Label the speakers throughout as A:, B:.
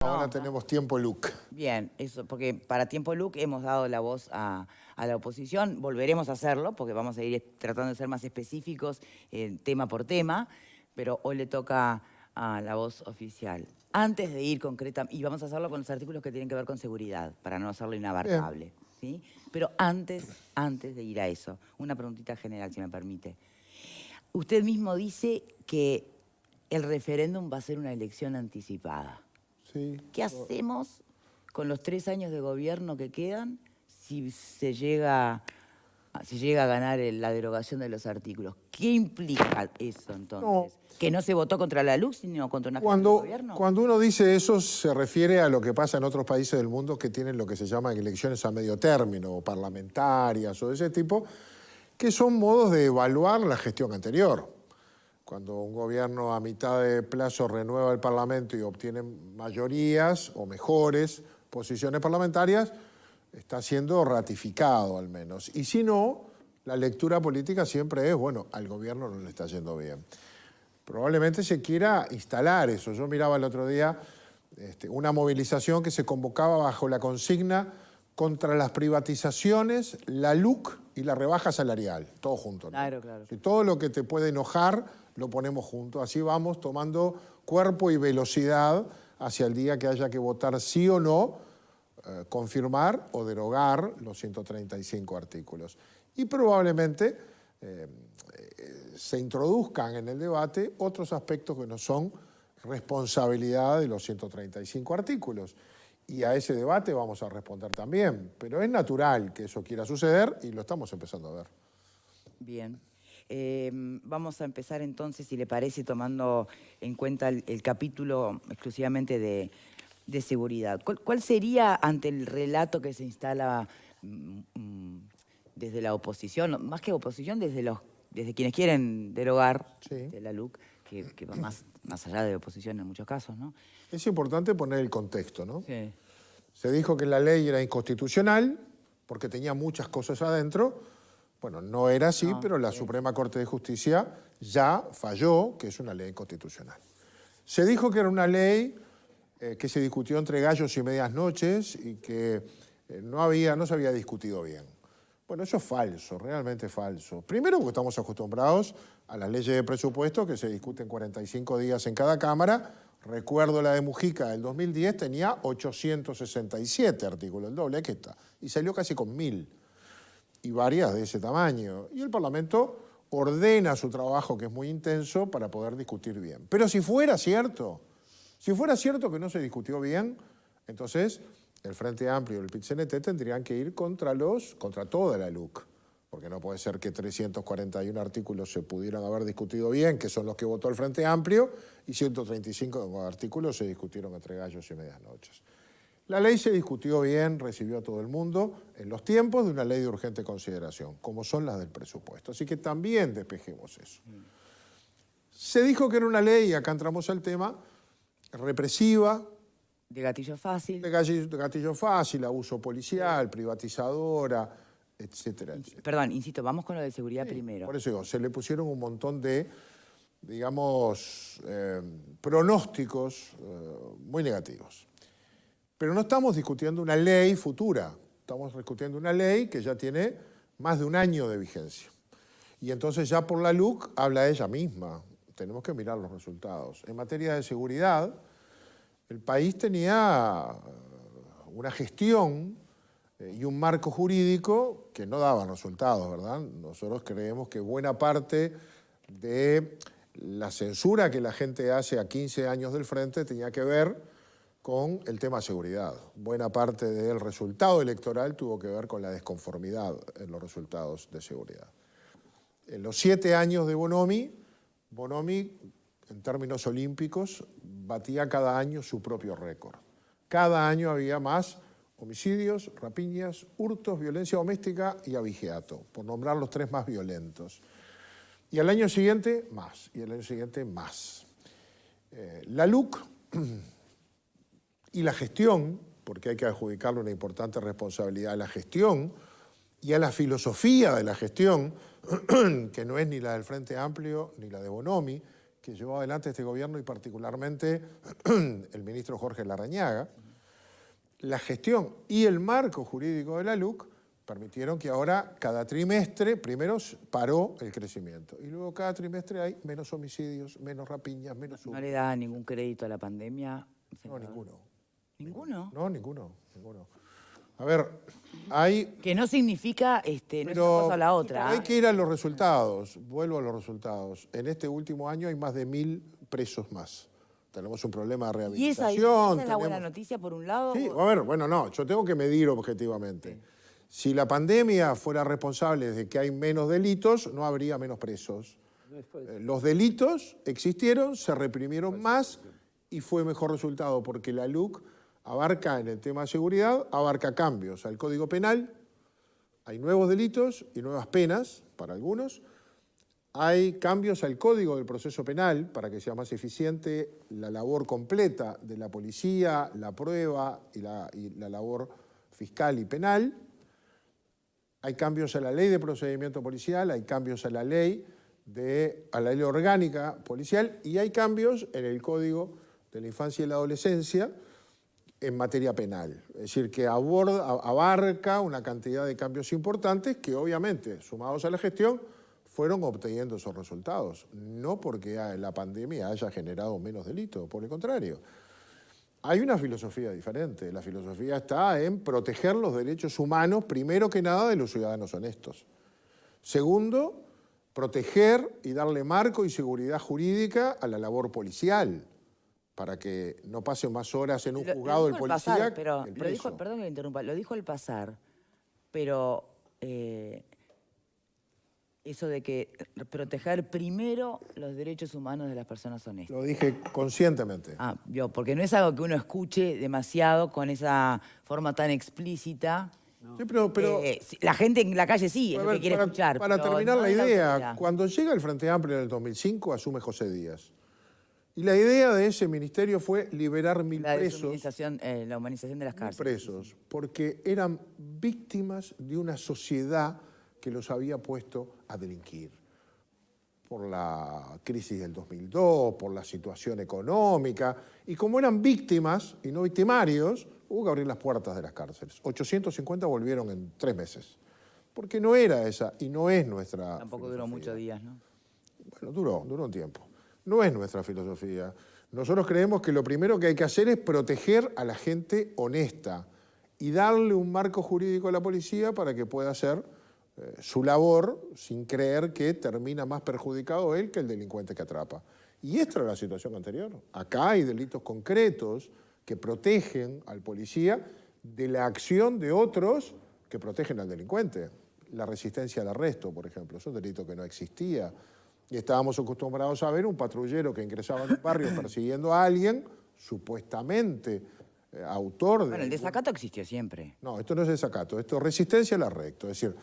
A: Ahora tenemos tiempo LUC.
B: Bien, eso, porque para tiempo LUC hemos dado la voz a la oposición, volveremos a hacerlo, porque vamos a ir tratando de ser más específicos tema por tema, pero hoy le toca a la voz oficial. Antes de ir concretamente, y vamos a hacerlo con los artículos que tienen que ver con seguridad, para no hacerlo inabarcable, ¿sí? Pero antes de ir a eso, una preguntita general, si me permite. Usted mismo dice que el referéndum va a ser una elección anticipada.
A: Sí.
B: ¿Qué hacemos con los 3 años de gobierno que quedan si se llega a ganar la derogación de los artículos? ¿Qué implica eso entonces?
A: No.
B: ¿Que no se votó contra la LUC, sino contra una gestión de gobierno?
A: Cuando uno dice eso, se refiere a lo que pasa en otros países del mundo que tienen lo que se llaman elecciones a medio término, o parlamentarias, o de ese tipo, que son modos de evaluar la gestión anterior. Cuando un gobierno a mitad de plazo renueva el Parlamento y obtiene mayorías o mejores posiciones parlamentarias, está siendo ratificado al menos. Y si no, la lectura política siempre es, bueno, al gobierno no le está yendo bien. Probablemente se quiera instalar eso. Yo miraba el otro día una movilización que se convocaba bajo la consigna contra las privatizaciones, la LUC y la rebaja salarial, todo junto, ¿no?
B: Claro, claro.
A: Si todo lo que te puede enojar lo ponemos junto. Así vamos tomando cuerpo y velocidad hacia el día que haya que votar sí o no, confirmar o derogar los 135 artículos. Y probablemente se introduzcan en el debate otros aspectos que no son responsabilidad de los 135 artículos. Y a ese debate vamos a responder también. Pero es natural que eso quiera suceder y lo estamos empezando a ver.
B: Bien. Vamos a empezar entonces, si le parece, tomando en cuenta el capítulo exclusivamente de seguridad. ¿Cuál sería, ante el relato que se instala desde la oposición, más que oposición, desde quienes quieren derogar de la LUC, que va más allá de oposición en muchos casos, ¿no?
A: Es importante poner el contexto, ¿no?
B: Sí.
A: Se dijo que la ley era inconstitucional porque tenía muchas cosas adentro. Bueno, no era así, pero la Suprema Corte de Justicia ya falló que es una ley inconstitucional. Se dijo que era una ley que se discutió entre gallos y medias noches y que no se había discutido bien. Bueno, eso es falso, realmente falso. Primero porque estamos acostumbrados a las leyes de presupuesto que se discuten 45 días en cada Cámara. Recuerdo la de Mujica del 2010, tenía 867 artículos, el doble que esta, y salió casi con 1000. Y varias de ese tamaño. Y el Parlamento ordena su trabajo, que es muy intenso, para poder discutir bien. Pero si fuera cierto que no se discutió bien, entonces el Frente Amplio y el PIT-CNT tendrían que ir contra toda la LUC, porque no puede ser que 341 artículos se pudieran haber discutido bien, que son los que votó el Frente Amplio, y 135 artículos se discutieron entre gallos y medias noches. La ley se discutió bien, recibió a todo el mundo en los tiempos de una ley de urgente consideración, como son las del presupuesto. Así que también despejemos eso. Se dijo que era una ley, y acá entramos al tema, represiva.
B: De gatillo fácil.
A: De gatillo fácil, abuso policial, privatizadora, etcétera, etcétera.
B: Perdón, insisto, vamos con lo de seguridad primero.
A: Por eso digo, se le pusieron un montón de, digamos, pronósticos muy negativos. Pero no estamos discutiendo una ley futura, estamos discutiendo una ley que ya tiene más de un año de vigencia. Y entonces ya por la LUC habla ella misma, tenemos que mirar los resultados. En materia de seguridad, el país tenía una gestión y un marco jurídico que no daban resultados, ¿verdad? Nosotros creemos que buena parte de la censura que la gente hace a 15 años del frente tenía que ver con el tema seguridad. Buena parte del resultado electoral tuvo que ver con la desconformidad en los resultados de seguridad. En los 7 años de Bonomi, en términos olímpicos, batía cada año su propio récord. Cada año había más homicidios, rapiñas, hurtos, violencia doméstica y abigeato, por nombrar los 3 más violentos. Y al año siguiente, más. Y al año siguiente, más. La LUC y la gestión, porque hay que adjudicarle una importante responsabilidad a la gestión y a la filosofía de la gestión, que no es ni la del Frente Amplio ni la de Bonomi, que llevó adelante este gobierno y particularmente el ministro Jorge Larrañaga, la gestión y el marco jurídico de la LUC permitieron que ahora cada trimestre, primero paró el crecimiento y luego cada trimestre hay menos homicidios, menos rapiñas, menos...
B: ¿No le da ningún crédito a la pandemia?
A: No, ninguno.
B: ¿Ninguno?
A: No, ninguno. A ver, hay...
B: Que no significa, no es una cosa o la otra.
A: Hay que ir a los resultados, vuelvo a los resultados. En este último año hay más de 1000 presos más. Tenemos un problema de rehabilitación.
B: ¿Y esa es la buena noticia por un lado?
A: Sí, a ver, bueno, no, yo tengo que medir objetivamente. Sí. Si la pandemia fuera responsable de que hay menos delitos, no habría menos presos. Los delitos existieron, se reprimieron más y fue mejor resultado porque la LUC abarca en el tema de seguridad, abarca cambios al Código Penal, hay nuevos delitos y nuevas penas para algunos, hay cambios al Código del Proceso Penal para que sea más eficiente la labor completa de la policía, la prueba y la labor fiscal y penal, hay cambios a la Ley de Procedimiento Policial, hay cambios a la ley orgánica policial y hay cambios en el Código de la Infancia y la Adolescencia en materia penal. Es decir, que abarca una cantidad de cambios importantes que obviamente, sumados a la gestión, fueron obteniendo esos resultados. No porque la pandemia haya generado menos delitos, por el contrario. Hay una filosofía diferente. La filosofía está en proteger los derechos humanos, primero que nada, de los ciudadanos honestos. Segundo, proteger y darle marco y seguridad jurídica a la labor policial, para que no pase más horas en un juzgado el policía
B: pasar, pero
A: que el preso.
B: perdón que le interrumpa, lo dijo al pasar, pero eso de que proteger primero los derechos humanos de las personas honestas.
A: Lo dije conscientemente.
B: Porque no es algo que uno escuche demasiado con esa forma tan explícita.
A: No. Sí, pero
B: la gente en la calle sí, es lo que quiere escuchar.
A: Para terminar la idea, cuando llega el Frente Amplio en el 2005, asume José Díaz. Y la idea de ese ministerio fue liberar 1000 presos.
B: La humanización de las cárceles.
A: Presos, porque eran víctimas de una sociedad que los había puesto a delinquir. Por la crisis del 2002, por la situación económica. Y como eran víctimas y no victimarios, hubo que abrir las puertas de las cárceles. 850 volvieron en 3 meses. Porque no era esa y no es nuestra
B: Tampoco
A: filosofía.
B: Duró muchos días, ¿no?
A: Bueno, duró un tiempo. No es nuestra filosofía. Nosotros creemos que lo primero que hay que hacer es proteger a la gente honesta y darle un marco jurídico a la policía para que pueda hacer su labor sin creer que termina más perjudicado él que el delincuente que atrapa. Y esta era la situación anterior. Acá hay delitos concretos que protegen al policía de la acción de otros que protegen al delincuente. La resistencia al arresto, por ejemplo, es un delito que no existía. Y estábamos acostumbrados a ver un patrullero que ingresaba en un barrio persiguiendo a alguien, supuestamente autor de...
B: Bueno, el desacato existió siempre.
A: No, esto no es desacato, esto es resistencia al arresto. Es decir,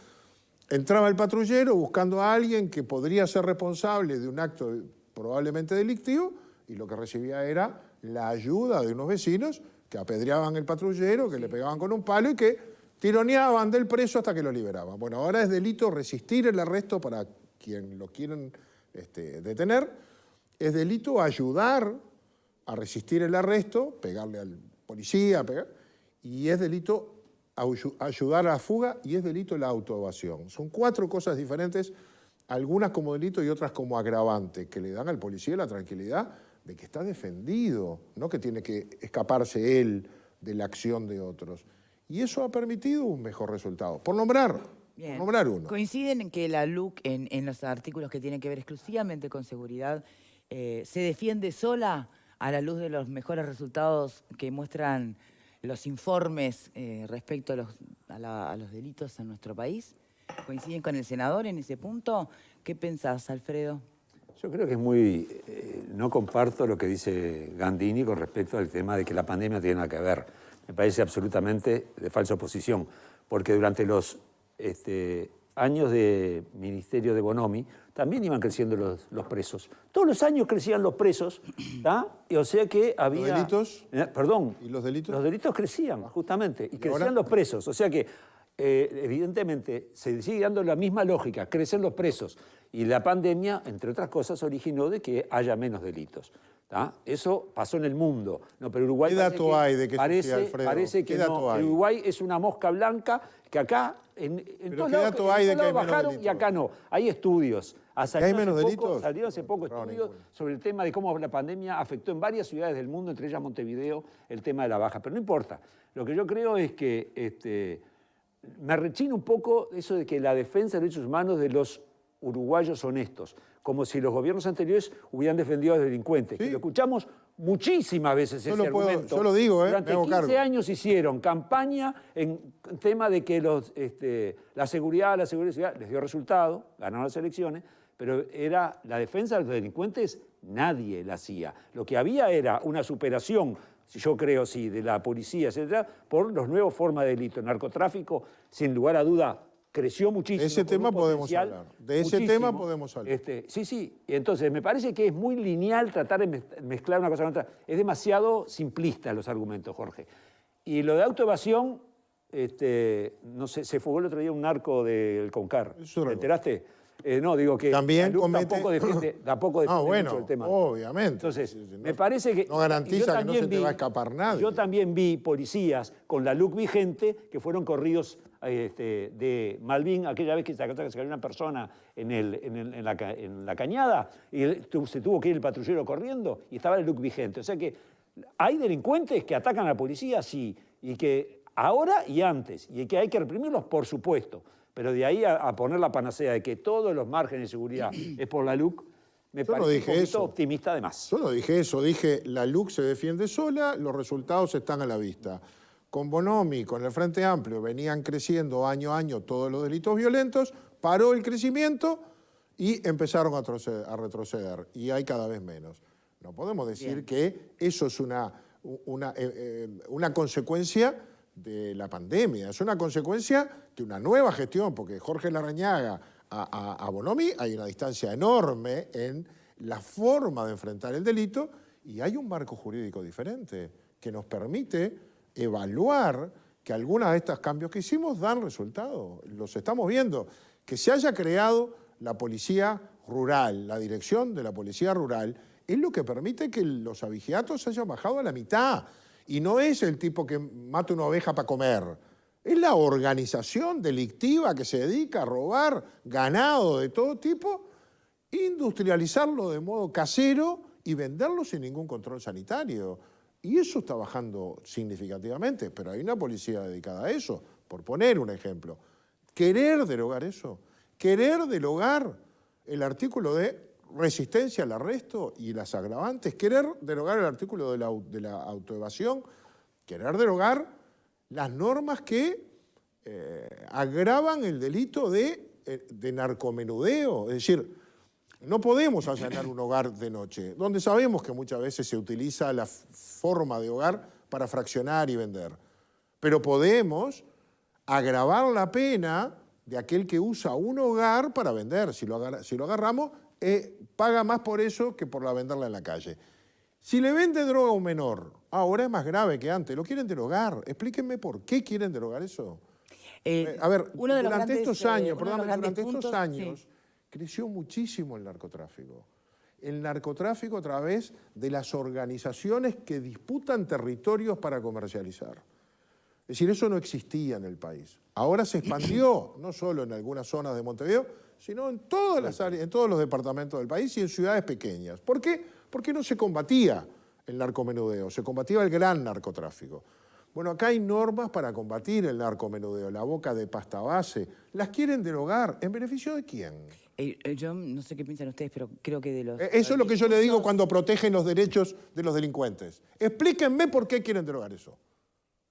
A: entraba el patrullero buscando a alguien que podría ser responsable de un acto probablemente delictivo y lo que recibía era la ayuda de unos vecinos que apedreaban el patrullero, que le pegaban con un palo y que tironeaban del preso hasta que lo liberaban. Bueno, ahora es delito resistir el arresto para quien lo quieren detener, es delito ayudar a resistir el arresto, pegarle al policía, y es delito ayudar a la fuga y es delito la autoevasión. Son 4 cosas diferentes, algunas como delito y otras como agravante, que le dan al policía la tranquilidad de que está defendido, no que tiene que escaparse él de la acción de otros. Y eso ha permitido un mejor resultado. Por nombrar uno.
B: ¿Coinciden en que la LUC, en los artículos que tienen que ver exclusivamente con seguridad, se defiende sola a la luz de los mejores resultados que muestran los informes respecto a los delitos en nuestro país? ¿Coinciden con el senador en ese punto? ¿Qué pensás, Alfredo?
C: Yo creo que es muy... no comparto lo que dice Gandini con respecto al tema de que la pandemia no tiene nada que ver. Me parece absolutamente de falsa oposición, porque durante los años de ministerio de Bonomi también iban creciendo los presos. Todos los años crecían los presos, ¿tá? Y o sea que había...
A: ¿Los delitos?
C: Perdón.
A: ¿Y los delitos?
C: Los delitos crecían, justamente, y crecían
A: ahora?
C: los presos. O sea que evidentemente se sigue dando la misma lógica, crecen los presos y la pandemia, entre otras cosas, originó de que haya menos delitos. ¿Tá? Eso pasó en el mundo. No, pero Uruguay
A: ¿Qué dato hay de que
C: parece,
A: Alfredo?
C: parece que
A: ¿Qué dato
C: no.
A: hay?
C: Uruguay es una mosca blanca que acá en todos
A: ¿qué
C: lados,
A: dato hay de que hay menos
C: bajaron y
A: delitos?
C: acá no. Hay estudios.
A: ¿Hay menos delitos?
C: Salieron hace poco
A: No,
C: estudios
A: ninguno.
C: sobre el tema de cómo la pandemia afectó en varias ciudades del mundo, entre ellas Montevideo, el tema de la baja. Pero no importa. Lo que yo creo es que me rechina un poco eso de que la defensa de derechos humanos de los uruguayos honestos, como si los gobiernos anteriores hubieran defendido a los delincuentes.
A: Sí.
C: Que lo escuchamos muchísimas veces
A: Yo
C: ese
A: lo puedo-
C: argumento.
A: yo lo digo,
C: Durante
A: me hago
C: 15
A: cargo.
C: años hicieron campaña en tema de que la seguridad les dio resultado, ganaron las elecciones, pero era la defensa de los delincuentes, nadie la hacía. Lo que había era una superación, yo creo, sí, de la policía, etcétera, por las nuevas formas de delito. El narcotráfico, sin lugar a duda, creció muchísimo.
A: De ese
C: con
A: tema
C: un
A: podemos
C: potencial
A: hablar. De ese
C: muchísimo.
A: tema podemos hablar.
C: Sí. Y entonces, me parece que es muy lineal tratar de mezclar una cosa con otra. Es demasiado simplista los argumentos, Jorge. Y lo de autoevasión, no sé, se fugó el otro día un narco del Concar.
A: Eso
C: ¿Te enteraste? No, digo que
A: También
C: Luc
A: comete-
C: tampoco defiende
A: bueno,
C: mucho el tema.
A: obviamente.
C: Entonces,
A: Sí, sí,
C: me parece que...
A: no garantiza
C: y yo
A: que no
C: también
A: se te va a escapar nadie.
C: Yo también vi policías con la LUC vigente que fueron corridos de Malvin aquella vez que se cayó una persona en la cañada y se tuvo que ir el patrullero corriendo y estaba la LUC vigente. O sea que hay delincuentes que atacan a la policía, sí, y que ahora y antes, y que hay que reprimirlos, por supuesto. Pero de ahí a poner la panacea de que todos los márgenes de seguridad es por la LUC, me
A: Yo no
C: parece
A: dije
C: un poquito
A: eso.
C: optimista de más.
A: Yo no dije eso, dije la LUC se defiende sola, los resultados están a la vista. Con Bonomi, con el Frente Amplio, venían creciendo año a año todos los delitos violentos, paró el crecimiento y empezaron a retroceder. Y hay cada vez menos. No podemos decir que eso es una consecuencia de la pandemia, es una consecuencia de una nueva gestión, porque Jorge Larrañaga a Bonomi hay una distancia enorme en la forma de enfrentar el delito y hay un marco jurídico diferente que nos permite evaluar que algunos de estos cambios que hicimos dan resultado. Los estamos viendo. Que se haya creado la policía rural, la dirección de la policía rural, es lo que permite que los abigeatos hayan bajado a la mitad. Y no es el tipo que mata una oveja para comer. Es la organización delictiva que se dedica a robar ganado de todo tipo, industrializarlo de modo casero y venderlo sin ningún control sanitario. Y eso está bajando significativamente, pero hay una policía dedicada a eso, por poner un ejemplo. Querer derogar eso, querer derogar el artículo de resistencia al arresto y las agravantes, querer derogar el artículo de la autoevasión, querer derogar las normas que agravan el delito de narcomenudeo. Es decir, no podemos allanar un hogar de noche, donde sabemos que muchas veces se utiliza la forma de hogar para fraccionar y vender. Pero podemos agravar la pena de aquel que usa un hogar para vender. Si lo agarramos, paga más por eso que por venderla en la calle. Si le vende droga a un menor, ahora es más grave que antes. Lo quieren derogar. Explíquenme por qué quieren derogar eso. A ver, durante estos años creció muchísimo el narcotráfico. El narcotráfico a través de las organizaciones que disputan territorios para comercializar. Es decir, eso no existía en el país. Ahora se expandió, no solo en algunas zonas de Montevideo, sino en todas las áreas, en todos los departamentos del país y en ciudades pequeñas. ¿Por qué? Porque no se combatía el narcomenudeo, se combatía el gran narcotráfico. Bueno, acá hay normas para combatir el narcomenudeo, la boca de pasta base. ¿Las quieren derogar? ¿En beneficio de quién?
B: Yo no sé qué piensan ustedes, pero creo que de los...
A: Eso es lo que yo le digo cuando protegen los derechos de los delincuentes. Explíquenme por qué quieren derogar eso.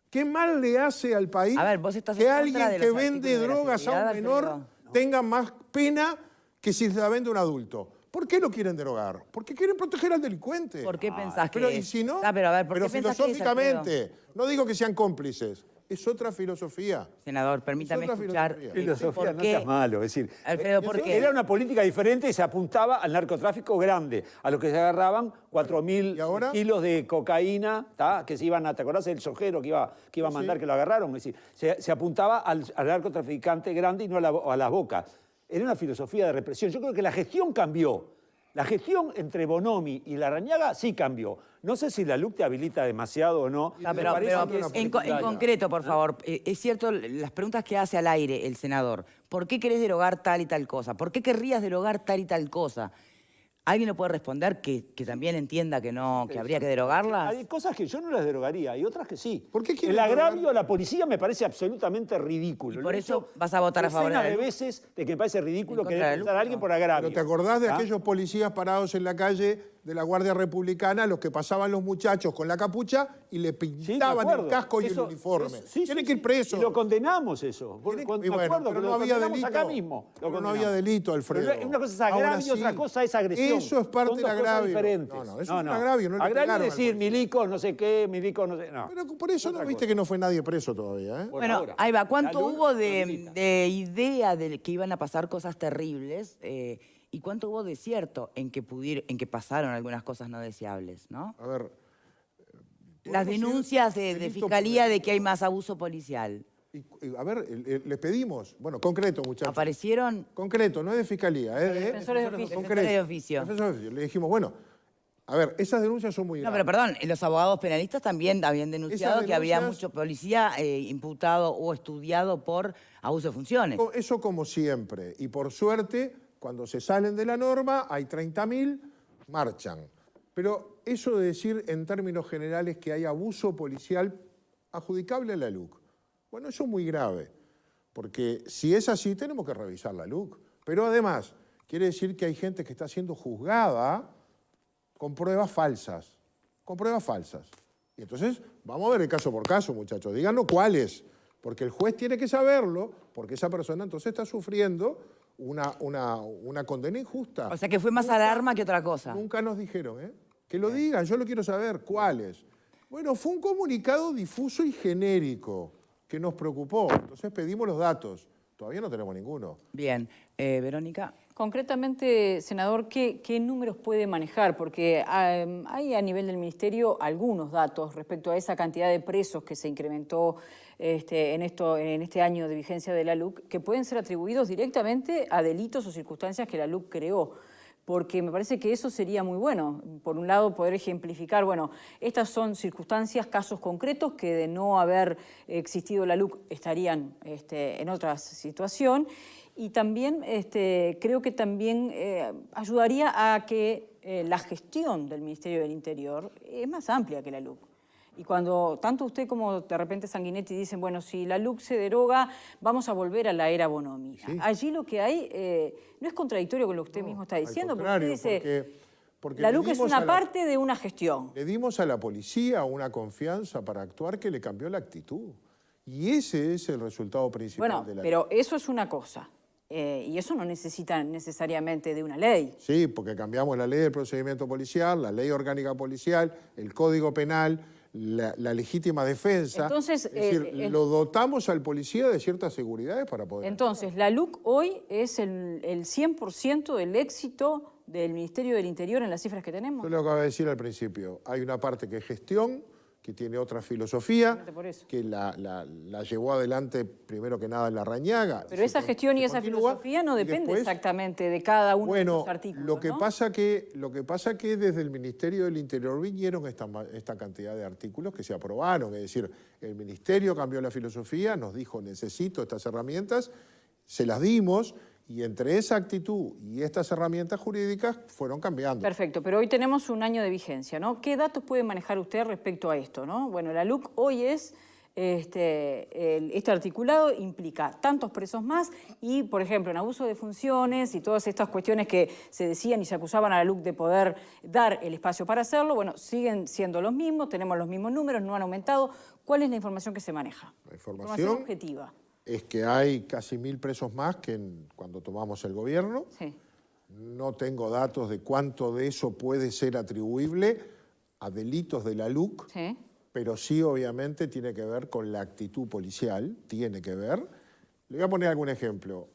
A: ¿Qué mal le hace al país
B: A ver, vos estás
A: que
B: en contra
A: alguien
B: de
A: que
B: los
A: vende
B: artículos de la
A: drogas a un
B: seguridad,
A: menor
B: Alfredo?
A: tenga más pena que si se la vende a un adulto? ¿Por qué lo quieren derogar? Porque quieren proteger al delincuente.
B: ¿Por qué pensás que
A: Pero y
B: es?
A: si no,
B: Pero a ver, ¿por
A: pero
B: qué pensás que es, Alfredo?
A: filosóficamente, no digo que sean cómplices, Es otra filosofía.
B: Senador, permítame escuchar.
C: Filosofía, no seas malo. Es decir,
B: Alfredo, ¿por qué?
C: era una política diferente y se apuntaba al narcotráfico grande, a los que se agarraban 4.000 kilos de cocaína, ¿tá? Que se iban a, ¿te acordás del sojero que iba a mandar que lo agarraron? Es decir, se apuntaba al narcotraficante grande y no a las bocas. Era una filosofía de represión. Yo creo que la gestión cambió. La gestión entre Bonomi y Larrañaga sí cambió. No sé si la LUC te habilita demasiado o no.
B: Pero en concreto, por favor, es cierto las preguntas que hace al aire el senador. ¿Por qué querés derogar tal y tal cosa? ¿Por qué querrías derogar tal y tal cosa? ¿Alguien le puede responder que también entienda que no, que habría que derogarlas?
C: Hay cosas que yo no las derogaría y otras que sí.
A: ¿Por qué
C: el agravio a la policía me parece absolutamente ridículo.
B: Y por eso vas a votar a favor de la
C: de veces de que me parece ridículo que denunciar a alguien por agravio.
A: ¿Pero te acordás de aquellos policías parados en la calle de la Guardia Republicana, los que pasaban los muchachos con la capucha y le pintaban el casco y el uniforme? Tienen que ir presos.
C: Y lo condenamos eso.
A: Pero no había delito.
C: Acá mismo.
A: Pero no había delito, Alfredo.
C: Una cosa es agravio, otra cosa es agresión.
A: Eso es parte del agravio.
C: Diferentes.
A: No, eso es un agravio. No
C: agravio es decir, milicos, no sé qué, milicos, no sé. No.
A: Pero por eso no viste que no fue nadie preso todavía, ¿eh?
B: Bueno, ahí va. ¿Cuánto hubo de idea de que iban a pasar cosas terribles? ¿Y cuánto hubo de cierto en que pasaron algunas cosas no deseables, ¿no?
A: A ver...
B: Las denuncias de Fiscalía de que hay más abuso policial.
A: A ver, les pedimos, bueno, concreto, muchachos.
B: ¿Aparecieron?
A: Concreto, no es de Fiscalía, es de...
B: Defensores de oficio. Defensores de oficio.
A: Defensores de oficio. Le dijimos, bueno, a ver, esas denuncias son muy graves.
B: No, pero perdón, los abogados penalistas también habían denunciado que había mucho policía imputado o estudiado por abuso de funciones.
A: Eso como siempre. Y por suerte, cuando se salen de la norma, hay 30.000, marchan. Pero eso de decir en términos generales que hay abuso policial adjudicable a la LUC, bueno, eso es muy grave, porque si es así tenemos que revisar la LUC. Pero además, quiere decir que hay gente que está siendo juzgada con pruebas falsas, Y entonces, vamos a ver el caso por caso, muchachos, díganos cuáles, porque el juez tiene que saberlo, porque esa persona entonces está sufriendo una condena injusta.
B: O sea que fue más alarma que otra cosa.
A: Nunca nos dijeron, ¿eh? Que lo digan, yo lo quiero saber, ¿cuáles? Bueno, fue un comunicado difuso y genérico que nos preocupó, entonces pedimos los datos. Todavía no tenemos ninguno.
B: Bien. Verónica.
D: Concretamente, senador, ¿qué números puede manejar? Porque hay a nivel del Ministerio algunos datos respecto a esa cantidad de presos que se incrementó en este año de vigencia de la LUC, que pueden ser atribuidos directamente a delitos o circunstancias que la LUC creó. Porque me parece que eso sería muy bueno. Por un lado, poder ejemplificar, bueno, estas son circunstancias, casos concretos que de no haber existido la LUC estarían en otra situación. Y también creo que también ayudaría a que la gestión del Ministerio del Interior es más amplia que la LUC. Y cuando tanto usted como de repente Sanguinetti dicen, bueno, si la LUC se deroga, vamos a volver a la era Bonomi. Sí. Allí lo que hay no es contradictorio con lo que usted mismo está diciendo, porque usted dice, porque la LUC es una parte de una gestión.
A: Le dimos a la policía una confianza para actuar que le cambió la actitud. Y ese es el resultado principal de la LUC.
D: Pero eso es una cosa. Y eso no necesita necesariamente de una ley.
A: Sí, porque cambiamos la ley del procedimiento policial, la ley orgánica policial, el Código Penal, la legítima defensa.
D: Entonces,
A: es decir, lo dotamos al policía de ciertas seguridades para poder...
D: Entonces, la LUC hoy es el 100% del éxito del Ministerio del Interior en las cifras que tenemos.
A: Yo lo acabo de decir al principio. Hay una parte que es gestión, que tiene otra filosofía, que la llevó adelante primero que nada en Larrañaga.
D: Pero esa gestión y esa filosofía no depende exactamente de cada uno de los artículos,
A: lo que pasa que desde el Ministerio del Interior vinieron esta cantidad de artículos que se aprobaron. Es decir, el Ministerio cambió la filosofía, nos dijo necesito estas herramientas, se las dimos. Y entre esa actitud y estas herramientas jurídicas fueron cambiando.
D: Perfecto, pero hoy tenemos un año de vigencia, ¿no? ¿Qué datos puede manejar usted respecto a esto, ¿no? Bueno, la LUC hoy es, este articulado implica tantos presos más y, por ejemplo, en abuso de funciones y todas estas cuestiones que se decían y se acusaban a la LUC de poder dar el espacio para hacerlo, bueno, siguen siendo los mismos, tenemos los mismos números, no han aumentado. ¿Cuál es la información que se maneja?
A: La información
D: objetiva.
A: Es que hay casi 1.000 presos más que cuando tomamos el gobierno.
D: Sí.
A: No tengo datos de cuánto de eso puede ser atribuible a delitos de la LUC,
D: sí,
A: pero sí obviamente tiene que ver con la actitud policial, tiene que ver. Le voy a poner algún ejemplo.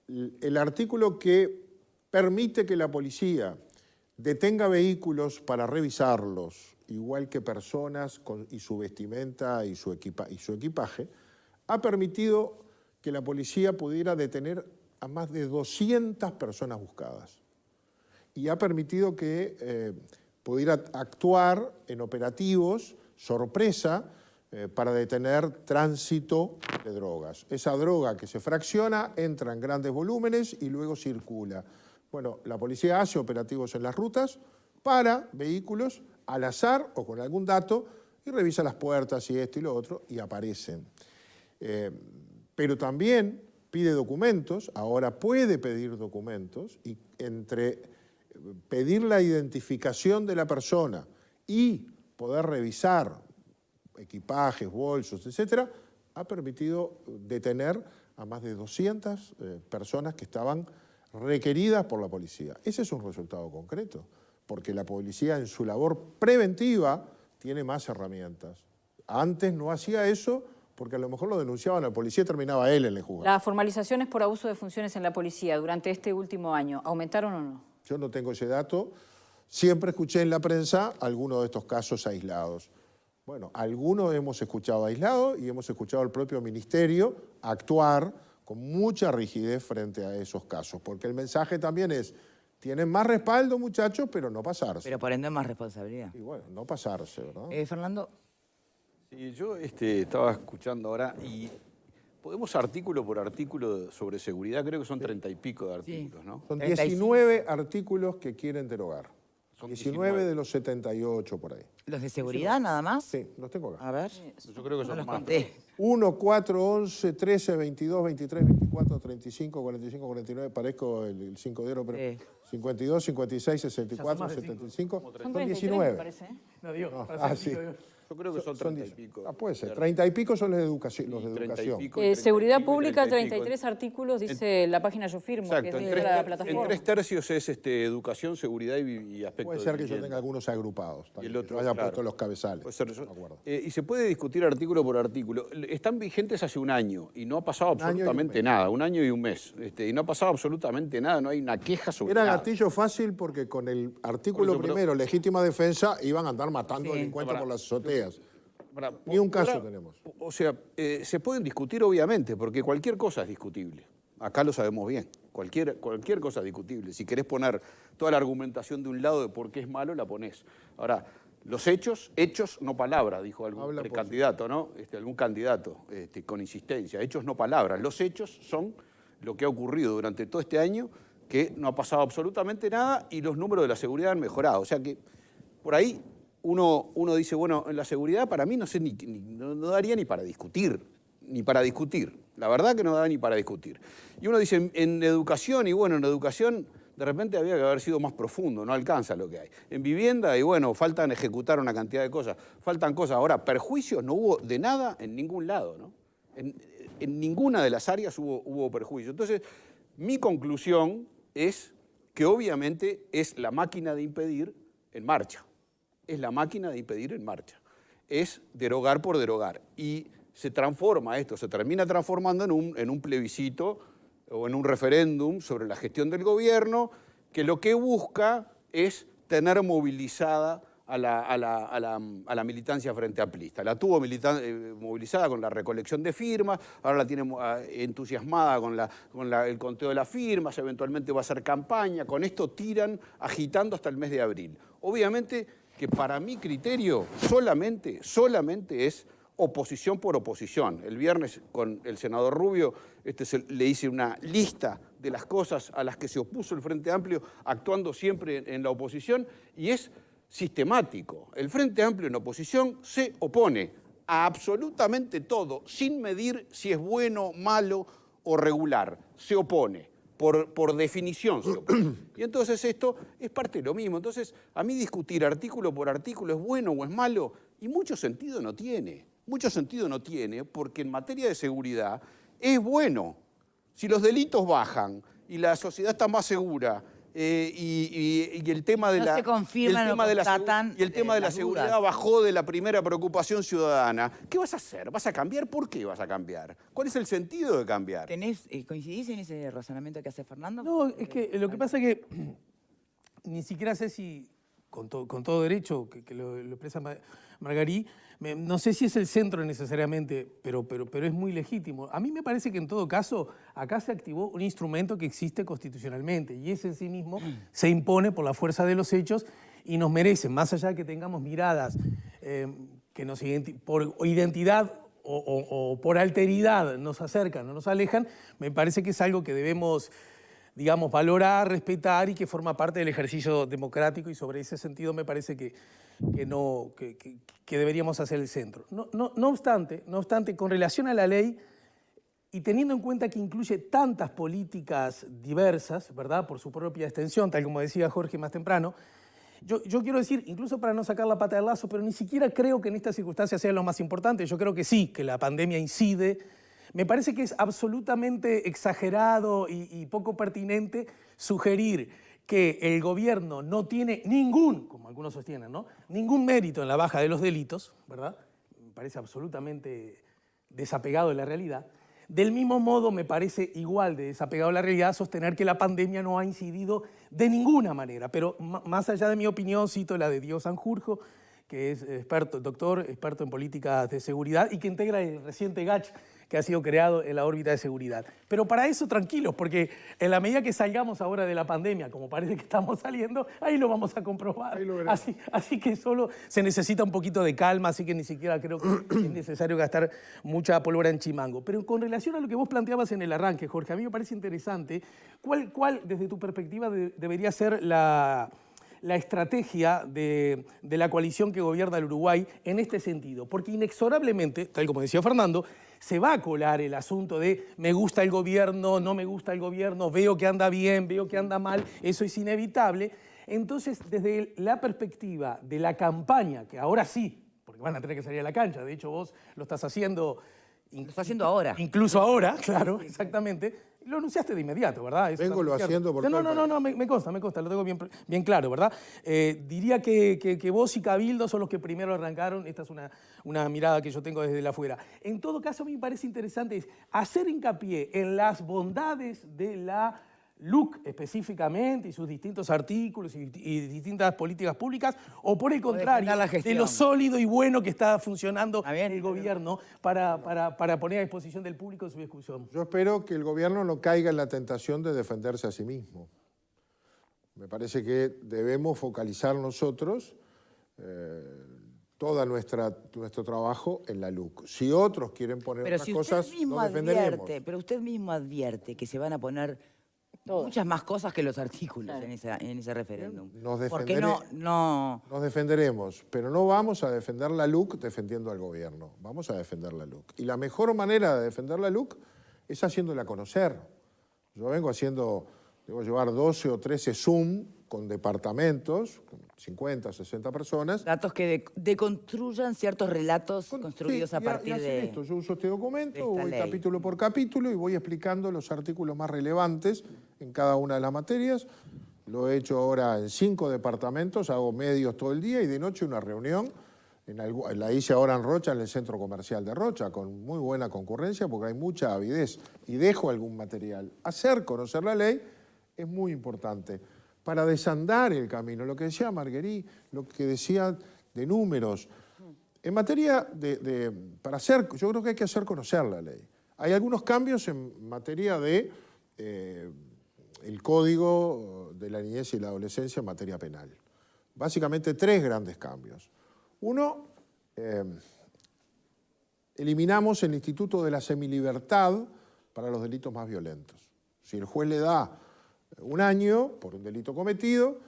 A: El artículo que permite que la policía detenga vehículos para revisarlos, igual que personas y su vestimenta y su equipaje, ha permitido que la policía pudiera detener a más de 200 personas buscadas. Y ha permitido que pudiera actuar en operativos sorpresa para detener tránsito de drogas. Esa droga que se fracciona entra en grandes volúmenes y luego circula. Bueno, la policía hace operativos en las rutas para vehículos al azar o con algún dato y revisa las puertas y esto y lo otro y aparecen. Pero también pide documentos, ahora puede pedir documentos y entre pedir la identificación de la persona y poder revisar equipajes, bolsos, etcétera, ha permitido detener a más de 200 personas que estaban requeridas por la policía. Ese es un resultado concreto, porque la policía en su labor preventiva tiene más herramientas. Antes no hacía eso porque a lo mejor lo denunciaban al policía y terminaba él en el juzgado.
D: ¿Las formalizaciones por abuso de funciones en la policía durante este último año aumentaron o no?
A: Yo no tengo ese dato. Siempre escuché en la prensa algunos de estos casos aislados. Bueno, algunos hemos escuchado aislados y hemos escuchado al propio ministerio actuar con mucha rigidez frente a esos casos, porque el mensaje también es, tienen más respaldo, muchachos, pero no pasarse.
B: Pero por ende más responsabilidad.
A: Y bueno, no pasarse, ¿verdad?
B: Fernando.
E: Sí, yo estaba escuchando ahora y podemos artículo por artículo sobre seguridad, creo que son 30 y pico de artículos, ¿no?
A: Son
B: 35.
A: 19 artículos que quieren derogar.
E: Son
A: 19 de los 78 por ahí.
B: ¿Los de seguridad nada más?
A: Sí, los tengo acá.
B: A ver.
E: Yo creo que
B: No
E: son
B: los
E: más.
B: conté.
A: 1, 4, 11, 13, 22, 23, 24, 35, 45, 49, parezco el 5 de oro, pero
B: Sí.
A: 52, 56, 64, 75,
D: Son
A: son
D: 33,
A: 19.
D: me parece, ¿eh?
F: No, digo,
A: No,
F: para ser
A: sí.
F: chico, digo.
E: Yo creo que son 30 y pico.
A: Puede ser. 30 y pico son los de educación. Los de
E: 30 y
A: educación.
E: pico, y 30 y
D: Seguridad
E: pico, y
D: Pública,
E: 30 y pico.
D: 33 artículos, dice la página Yo Firmo,
E: Exacto,
D: que
E: en
D: es de la plataforma.
E: tres tercios es educación, seguridad y aspecto
A: Puede
E: de
A: ser que yo
E: vivienda.
A: tenga algunos agrupados.
E: Y el
A: Que
E: otro,
A: yo haya
E: claro.
A: puesto los cabezales.
E: Puede ser
A: No
E: eso.
A: me acuerdo.
E: Y se puede discutir artículo por artículo. Están vigentes hace un año y no ha pasado
A: año y un
E: absolutamente
A: mes.
E: nada, un año y un mes. Y no ha pasado absolutamente nada, no hay una queja sobre
A: Era
E: nada.
A: gatillo fácil porque con el artículo
E: Por eso, pero-
A: primero, legítima defensa, iban a andar matando
B: Sí.
A: delincuentes por las azoteas.
E: Para-
A: Ni un caso
E: ahora,
A: tenemos.
E: O sea, se pueden discutir obviamente, porque cualquier cosa es discutible. Acá lo sabemos bien. Cualquier cosa es discutible. Si querés poner toda la argumentación de un lado de por qué es malo, la ponés. Ahora, los hechos, no palabras, dijo algún
A: Habla por
E: precandidato, ¿no? Algún candidato con insistencia. Hechos, no palabras. Los hechos son lo que ha ocurrido durante todo este año, que no ha pasado absolutamente nada y los números de la seguridad han mejorado. O sea que por ahí uno dice, bueno, en la seguridad para mí no sé no daría ni para discutir, La verdad que no da ni para discutir. Y uno dice, en educación, y bueno, en educación de repente había que haber sido más profundo, no alcanza lo que hay. En vivienda, y bueno, faltan ejecutar una cantidad de cosas, faltan cosas. Ahora, perjuicios no hubo de nada en ningún lado, ¿no? En ninguna de las áreas hubo perjuicio. Entonces, mi conclusión es que obviamente es la máquina de impedir en marcha. Es la máquina de impedir en marcha. Es derogar por derogar. Y se termina transformando en un plebiscito o en un referéndum sobre la gestión del gobierno, que lo que busca es tener movilizada a la militancia frente amplista. La tuvo movilizada con la recolección de firmas, ahora la tiene entusiasmada con el conteo de las firmas, eventualmente va a hacer campaña, con esto tiran agitando hasta el mes de abril. Obviamente que para mi criterio solamente es oposición por oposición. El viernes con el senador Rubio le hice una lista de las cosas a las que se opuso el Frente Amplio, actuando siempre en la oposición, y es sistemático. El Frente Amplio en oposición se opone a absolutamente todo, sin medir si es bueno, malo o regular. Se opone. Por definición se opone. Y entonces esto es parte de lo mismo. Entonces, a mí discutir artículo por artículo es bueno o es malo, y mucho sentido no tiene. Mucho sentido no tiene, porque en materia de seguridad es bueno. Si los delitos bajan y la sociedad está más segura y el tema de
B: No
E: la...
B: se confirman, no constatan,
E: y el tema de la
B: las
E: seguridad
B: dudas.
E: bajó de la primera preocupación ciudadana. ¿Qué vas a hacer? ¿Vas a cambiar? ¿Por qué vas a cambiar? ¿Cuál es el sentido de cambiar?
B: ¿Coincidís en ese razonamiento que hace Fernando?
F: No, es que lo que pasa es que ni siquiera sé si, con todo derecho, que lo expresa Margarí, no sé si es el centro necesariamente, pero es muy legítimo. A mí me parece que en todo caso acá se activó un instrumento que existe constitucionalmente y ese en sí mismo se impone por la fuerza de los hechos y nos merece, más allá de que tengamos miradas que nos por identidad o por alteridad nos acercan o nos alejan, me parece que es algo que debemos, digamos, valorar, respetar y que forma parte del ejercicio democrático y sobre ese sentido me parece que deberíamos hacer el centro. No obstante, con relación a la ley y teniendo en cuenta que incluye tantas políticas diversas, ¿verdad?, por su propia extensión, tal como decía Jorge más temprano, yo quiero decir, incluso para no sacar la pata del lazo, pero ni siquiera creo que en estas circunstancias sea lo más importante. Yo creo que sí, que la pandemia incide. Me parece que es absolutamente exagerado y poco pertinente sugerir que el gobierno no tiene ningún, como algunos sostienen, ¿no?, ningún mérito en la baja de los delitos, ¿verdad? Me parece absolutamente desapegado de la realidad. Del mismo modo, me parece igual de desapegado de la realidad sostener que la pandemia no ha incidido de ninguna manera. Pero más allá de mi opinión, cito la de Diego Sanjurjo, que es doctor, experto en políticas de seguridad y que integra el reciente GACH que ha sido creado en la órbita de seguridad. Pero para eso tranquilos, porque en la medida que salgamos ahora de la pandemia, como parece que estamos saliendo, ahí lo vamos a comprobar. Así que solo se necesita un poquito de calma, así que ni siquiera creo que es necesario gastar mucha pólvora en chimango. Pero con relación a lo que vos planteabas en el arranque, Jorge, a mí me parece interesante, ¿cuál desde tu perspectiva debería ser la estrategia de la coalición que gobierna el Uruguay en este sentido? Porque inexorablemente, tal como decía Fernando, se va a colar el asunto de me gusta el gobierno, no me gusta el gobierno, veo que anda bien, veo que anda mal, eso es inevitable. Entonces, desde la perspectiva de la campaña, que ahora sí, porque van a tener que salir a la cancha, de hecho vos lo estás haciendo...
B: Lo está haciendo ahora.
F: Incluso ahora, claro, exactamente. Lo anunciaste de inmediato, ¿verdad? Eso
A: Vengo lo haciendo por todo el país.
F: No, me consta, lo tengo bien claro, ¿verdad? Diría que vos y Cabildo son los que primero arrancaron, esta es una mirada que yo tengo desde la afuera. En todo caso, a mí me parece interesante hacer hincapié en las bondades de la LUC específicamente y sus distintos artículos y distintas políticas públicas, o por el contrario, de lo sólido y bueno que está funcionando el gobierno para poner a disposición del público su discusión.
A: Yo espero que el gobierno no caiga en la tentación de defenderse a sí mismo. Me parece que debemos focalizar nosotros todo nuestro trabajo en la LUC. Si otros quieren poner otras cosas, nos defenderemos.
B: Pero usted mismo advierte que se van a poner muchas más cosas que los artículos en ese referéndum. Nos
A: defenderemos, pero no vamos a defender la LUC defendiendo al gobierno. Vamos a defender la LUC. Y la mejor manera de defender la LUC es haciéndola conocer. Yo debo llevar 12 o 13 Zoom con departamentos, con 50, 60 personas.
B: Datos que deconstruyan ciertos relatos construidos a partir de
A: esto. Yo uso este documento, voy
B: ley.
A: capítulo por capítulo y voy explicando los artículos más relevantes en cada una de las materias. Lo he hecho ahora en 5 departamentos, hago medios todo el día y de noche una reunión. La hice ahora en Rocha, en el centro comercial de Rocha, con muy buena concurrencia porque hay mucha avidez y dejo algún material. Hacer conocer la ley es muy importante para desandar el camino. Lo que decía Marguerite, lo que decía de números. En materia yo creo que hay que hacer conocer la ley. Hay algunos cambios en materia de el Código de la Niñez y la Adolescencia en materia penal. Básicamente 3 grandes cambios. Uno, eliminamos el instituto de la semilibertad para los delitos más violentos. Si el juez le da 1 año por un delito cometido,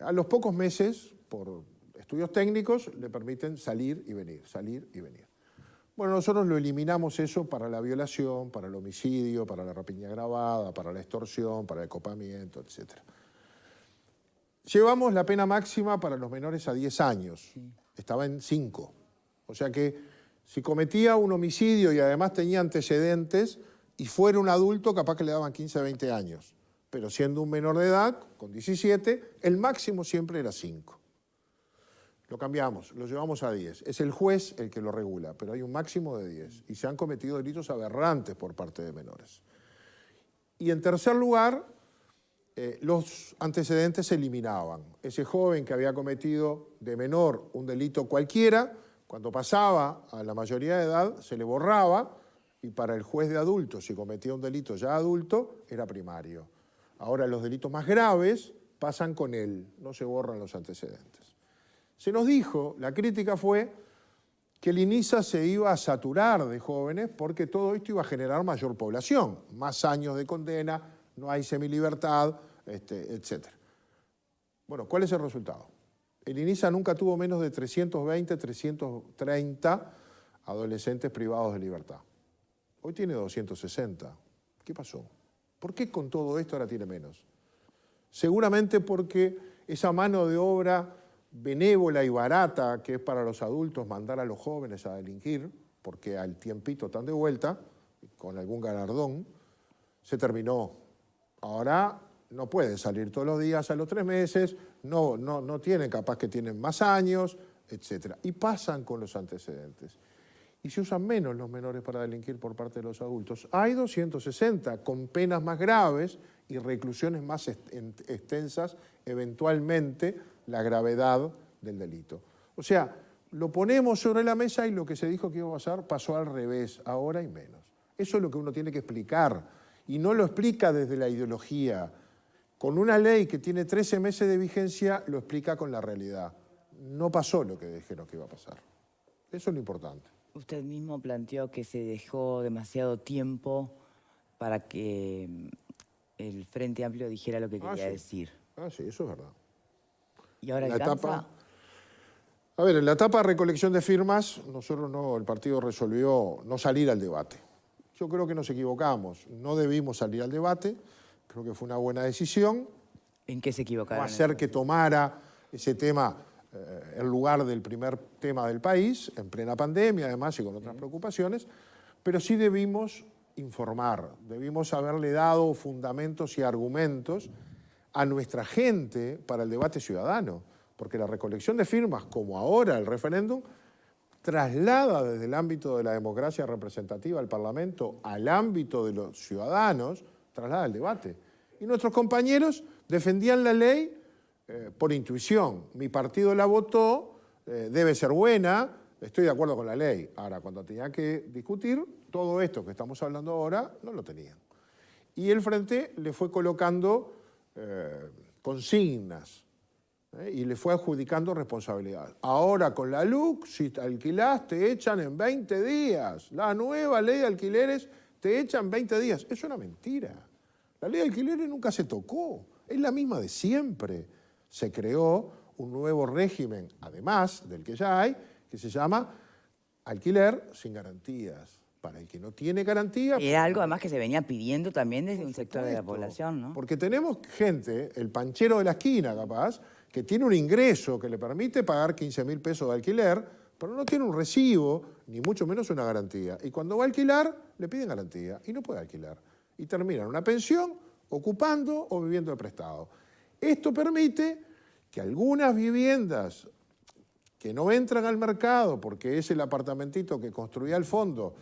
A: a los pocos meses, por estudios técnicos, le permiten salir y venir. Bueno, nosotros lo eliminamos eso para la violación, para el homicidio, para la rapiña agravada, para la extorsión, para el copamiento, etc. Llevamos la pena máxima para los menores a 10 años. Estaba en 5. O sea que si cometía un homicidio y además tenía antecedentes y fuera un adulto, capaz que le daban 15 a 20 años. pero siendo un menor de edad, con 17, el máximo siempre era 5. Lo cambiamos, lo llevamos a 10. Es el juez el que lo regula, pero hay un máximo de 10. Y se han cometido delitos aberrantes por parte de menores. Y en tercer lugar, los antecedentes se eliminaban. Ese joven que había cometido de menor un delito cualquiera, cuando pasaba a la mayoría de edad, se le borraba, y para el juez de adultos, si cometía un delito ya adulto, era primario. Ahora los delitos más graves pasan con él, no se borran los antecedentes. Se nos dijo, la crítica fue que el INISA se iba a saturar de jóvenes porque todo esto iba a generar mayor población, más años de condena, no hay semilibertad, etc. Bueno, ¿cuál es el resultado? El INISA nunca tuvo menos de 320, 330 adolescentes privados de libertad. Hoy tiene 260. ¿Qué pasó? ¿Por qué con todo esto ahora tiene menos? Seguramente porque esa mano de obra benévola y barata que es para los adultos mandar a los jóvenes a delinquir, porque al tiempito están de vuelta, con algún galardón, se terminó. Ahora no pueden salir todos los días a los 3 meses, no tienen, capaz que tienen más años, etc. Y pasan con los antecedentes. Y se usan menos los menores para delinquir por parte de los adultos. Hay 260 con penas más graves y reclusiones más extensas, eventualmente la gravedad del delito. O sea, lo ponemos sobre la mesa y lo que se dijo que iba a pasar pasó al revés, ahora hay menos. Eso es lo que uno tiene que explicar, y no lo explica desde la ideología. Con una ley que tiene 13 meses de vigencia, lo explica con la realidad. No pasó lo que dijeron que iba a pasar. Eso es lo importante.
B: Usted mismo planteó que se dejó demasiado tiempo para que el Frente Amplio dijera lo que quería decir.
A: Sí, eso es verdad.
B: ¿Y ahora alcanza?
A: A ver, en la etapa de recolección de firmas, el partido resolvió no salir al debate. Yo creo que nos equivocamos. No debimos salir al debate. Creo que fue una buena decisión.
B: ¿En qué se equivocaron?
A: No hacer que tomara ese tema el lugar del primer tema del país, en plena pandemia además y con otras preocupaciones, pero sí debimos informar, debimos haberle dado fundamentos y argumentos a nuestra gente para el debate ciudadano, porque la recolección de firmas, como ahora el referéndum, traslada desde el ámbito de la democracia representativa al Parlamento al ámbito de los ciudadanos, traslada el debate. Y nuestros compañeros defendían la ley por intuición. Mi partido la votó, debe ser buena, estoy de acuerdo con la ley. Ahora, cuando tenía que discutir, todo esto que estamos hablando ahora no lo tenían. Y el Frente le fue colocando consignas y le fue adjudicando responsabilidad. Ahora con la LUC, si te alquilás, te echan en 20 días. La nueva ley de alquileres te echan 20 días. Eso es una mentira. La ley de alquileres nunca se tocó. Es la misma de siempre. Se creó un nuevo régimen, además del que ya hay, que se llama alquiler sin garantías. Para el que no tiene garantía...
B: Era algo además que se venía pidiendo también desde un sector de la población, ¿no?
A: Porque tenemos gente, el panchero de la esquina capaz, que tiene un ingreso que le permite pagar 15.000 pesos de alquiler, pero no tiene un recibo, ni mucho menos una garantía. Y cuando va a alquilar, le piden garantía y no puede alquilar. Y termina en una pensión, ocupando o viviendo de prestado. Esto permite que algunas viviendas que no entran al mercado, porque es el apartamentito que construía el fondo,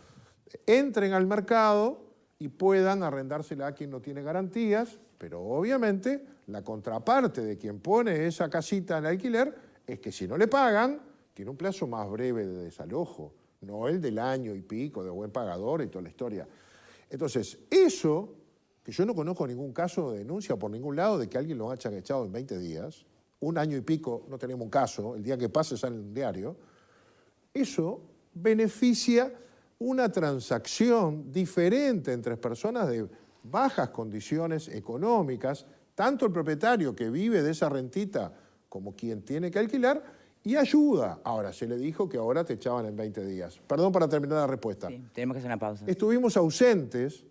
A: entren al mercado y puedan arrendársela a quien no tiene garantías, pero obviamente la contraparte de quien pone esa casita en alquiler es que si no le pagan, tiene un plazo más breve de desalojo, no el del año y pico de buen pagador y toda la historia. Entonces, eso, que yo no conozco ningún caso de denuncia por ningún lado de que alguien lo haya echado en 20 días, un año y pico no tenemos un caso, el día que pase sale en un diario, eso beneficia una transacción diferente entre personas de bajas condiciones económicas, tanto el propietario que vive de esa rentita como quien tiene que alquilar, y ayuda. Ahora, se le dijo que ahora te echaban en 20 días. Perdón para terminar la respuesta.
B: Sí, tenemos que hacer una pausa.
A: Estuvimos ausentes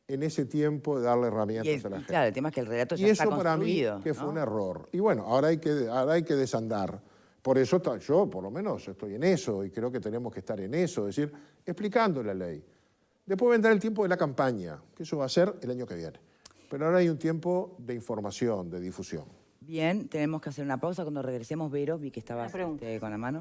A: en ese tiempo de darle herramientas a la gente.
B: Claro, el tema es que el relato ya está construido.
A: Y eso para mí que
B: ¿no?
A: fue un error. Y bueno, ahora hay que desandar. Por eso yo, por lo menos, estoy en eso y creo que tenemos que estar en eso, es decir, explicando la ley. Después vendrá el tiempo de la campaña, que eso va a ser el año que viene. pero ahora hay un tiempo de información, de difusión.
B: Bien, tenemos que hacer una pausa. Cuando regresemos, Vero, vi que estabas
D: Una pregunta.
B: con la mano.